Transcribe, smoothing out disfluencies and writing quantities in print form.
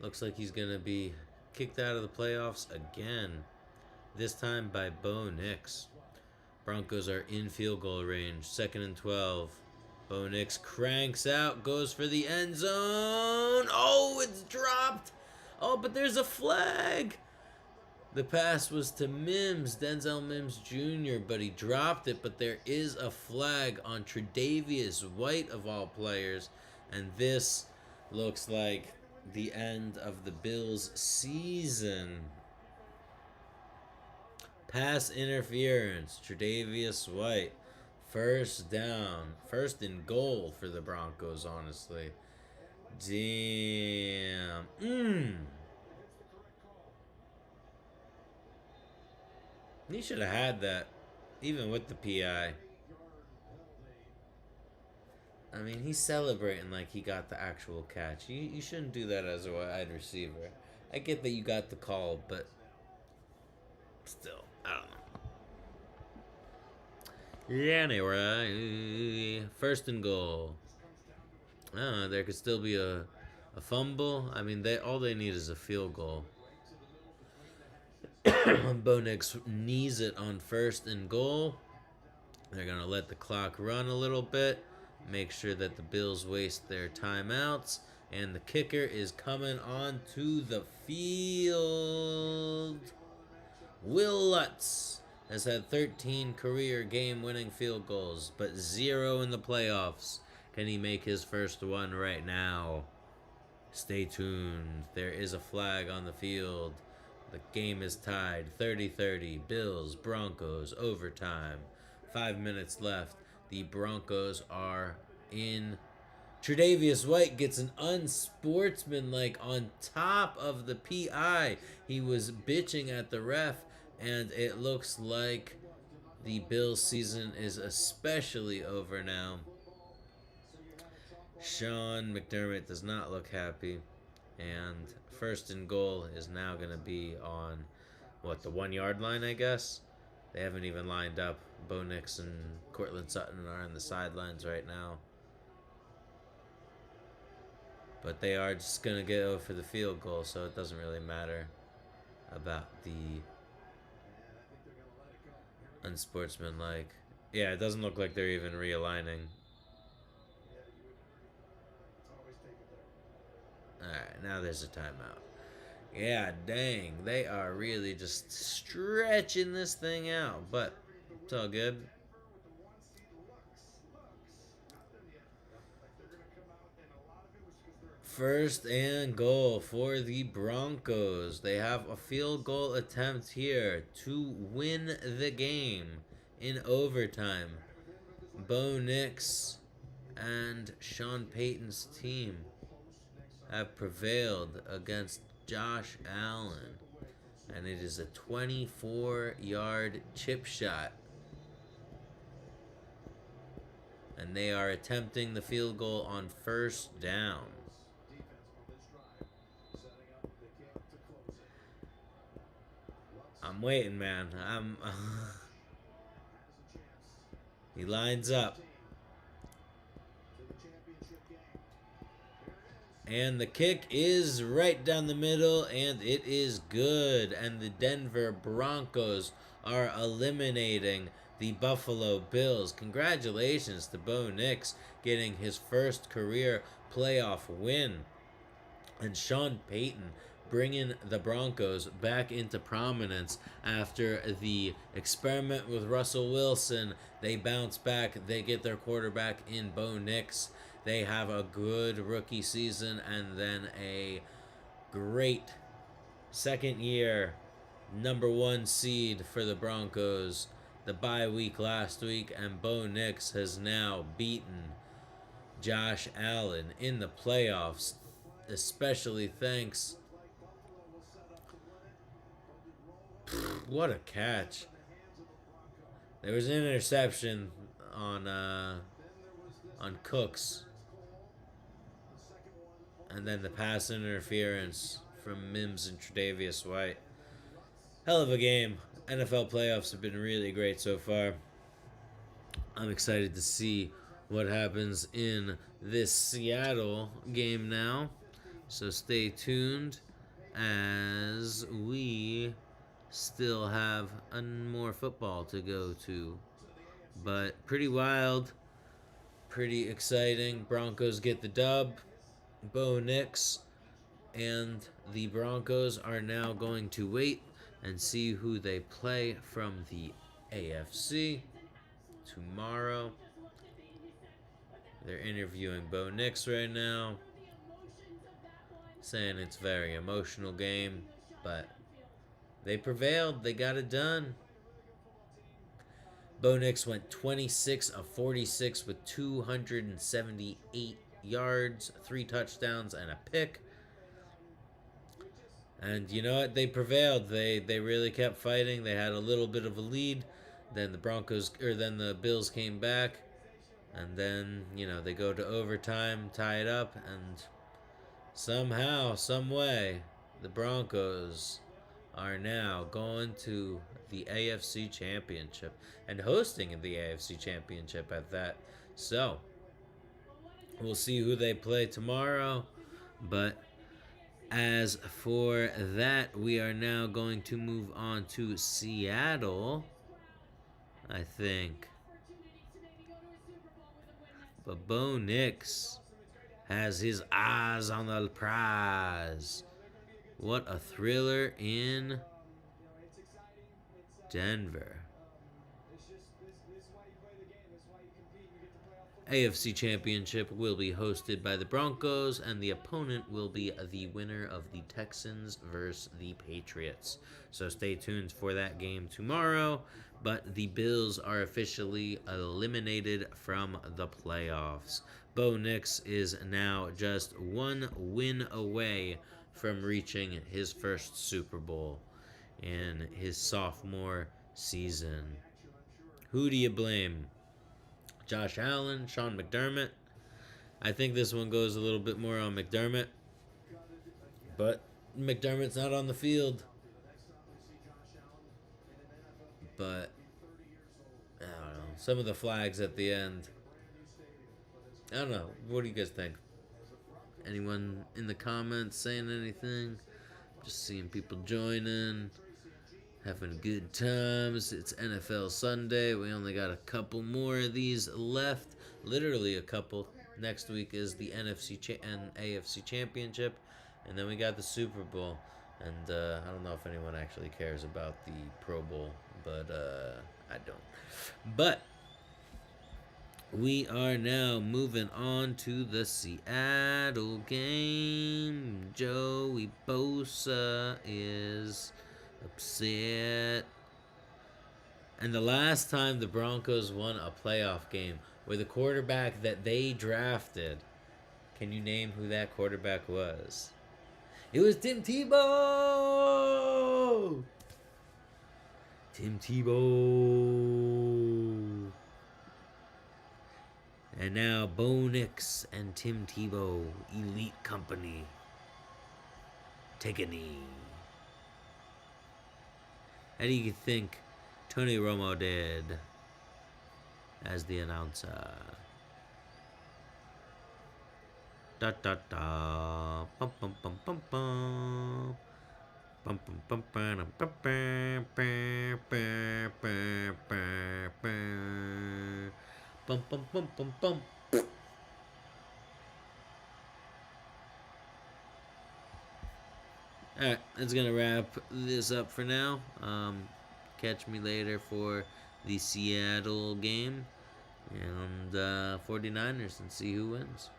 Looks like he's going to be kicked out of the playoffs again, this time by Bo Nix. Broncos are in field goal range, 2nd and 12. Bo Nix cranks out, goes for the end zone. Oh, it's dropped. Oh, but there's a flag. The pass was to Mims, Denzel Mims Jr., but he dropped it. But there is a flag on Tre'Davious White, of all players. And this looks like the end of the Bills' season. Pass interference, Tre'Davious White. First down. First and goal for the Broncos, honestly. Damn. He should have had that, even with the PI. I mean, he's celebrating like he got the actual catch. You shouldn't do that as a wide receiver. I get that you got the call, but still, I don't know. Yeah, anyway, first and goal. There could still be a fumble. I mean, all they need is a field goal. Bo Nix knees it on first and goal. They're going to let the clock run a little bit. Make sure that the Bills waste their timeouts. And the kicker is coming onto the field. Will Lutz has had 13 career game-winning field goals, but 0 in the playoffs. Can he make his first one right now? Stay tuned. There is a flag on the field. The game is tied 30-30. Bills, Broncos, overtime. 5 minutes left. The Broncos are in. Tre'Davious White gets an unsportsmanlike on top of the PI. He was bitching at the ref, and it looks like the Bills' season is especially over now. Sean McDermott does not look happy, and first and goal is now going to be on, the 1 yard line, I guess? They haven't even lined up. Bo Nix and Cortland Sutton are on the sidelines right now. But they are just going to go for the field goal, so it doesn't really matter about the unsportsmanlike. Yeah, it doesn't look like they're even realigning. Alright, now there's a timeout. Yeah, dang. They are really just stretching this thing out, but it's all good. First and goal for the Broncos. They have a field goal attempt here to win the game in overtime. Bo Nix and Sean Payton's team have prevailed against Josh Allen. And it is a 24-yard chip shot. And they are attempting the field goal on first down. I'm waiting, man. He lines up. And the kick is right down the middle, and it is good. And the Denver Broncos are eliminating the Buffalo Bills. Congratulations to Bo Nix getting his first career playoff win. And Sean Payton bringing the Broncos back into prominence after the experiment with Russell Wilson. They bounce back. They get their quarterback in Bo Nix. They have a good rookie season and then a great second year #1 seed for the Broncos. The bye week last week, and Bo Nix has now beaten Josh Allen in the playoffs, especially thanks. What a catch. There was an interception on Cooks. And then the pass interference from Mims and Tre'Davious White. Hell of a game. NFL playoffs have been really great so far. I'm excited to see what happens in this Seattle game now. So stay tuned as we still have more football to go to. But pretty wild, pretty exciting. Broncos get the dub. Bo Nix and the Broncos are now going to wait and see who they play from the AFC tomorrow. They're interviewing Bo Nix right now, saying it's a very emotional game, but they prevailed. They got it done. Bo Nix went 26 of 46 with 278 yards, 3 touchdowns, and a pick. And you know what? They prevailed. They really kept fighting. They had a little bit of a lead. Then the Bills came back, and then they go to overtime, tie it up, and somehow, some way, the Broncos are now going to the AFC Championship and hosting the AFC Championship at that. So, we'll see who they play tomorrow. But as for that, we are now going to move on to Seattle, I think. But Bo Nix has his eyes on the prize. What a thriller in Denver. AFC Championship will be hosted by the Broncos, and the opponent will be the winner of the Texans versus the Patriots. So stay tuned for that game tomorrow. But the Bills are officially eliminated from the playoffs. Bo Nix is now just one win away from reaching his first Super Bowl in his sophomore season. Who do you blame? Josh Allen, Sean McDermott? I think this one goes a little bit more on McDermott. But McDermott's not on the field. But I don't know. Some of the flags at the end. I don't know. What do you guys think? Anyone in the comments saying anything? Just seeing people joining, having good times. It's NFL Sunday. We only got a couple more of these left. Literally a couple. Next week is the NFC and AFC Championship. And then we got the Super Bowl. And I don't know if anyone actually cares about the Pro Bowl. But I don't. But we are now moving on to the Seattle game. Joey Bosa is upset. And the last time the Broncos won a playoff game with a quarterback that they drafted, can you name who that quarterback was? It was Tim Tebow! Tim Tebow. And now Bo Nix and Tim Tebow, elite company. Take a knee. How do you think Tony Romo did as the announcer? Da da da. Bum bum bum bum bum. Bum bum bum bum bum bum bum bum bum. Bum bum bum bum bum. Alright, that's gonna wrap this up for now. Catch me later for the Seattle game and 49ers and see who wins.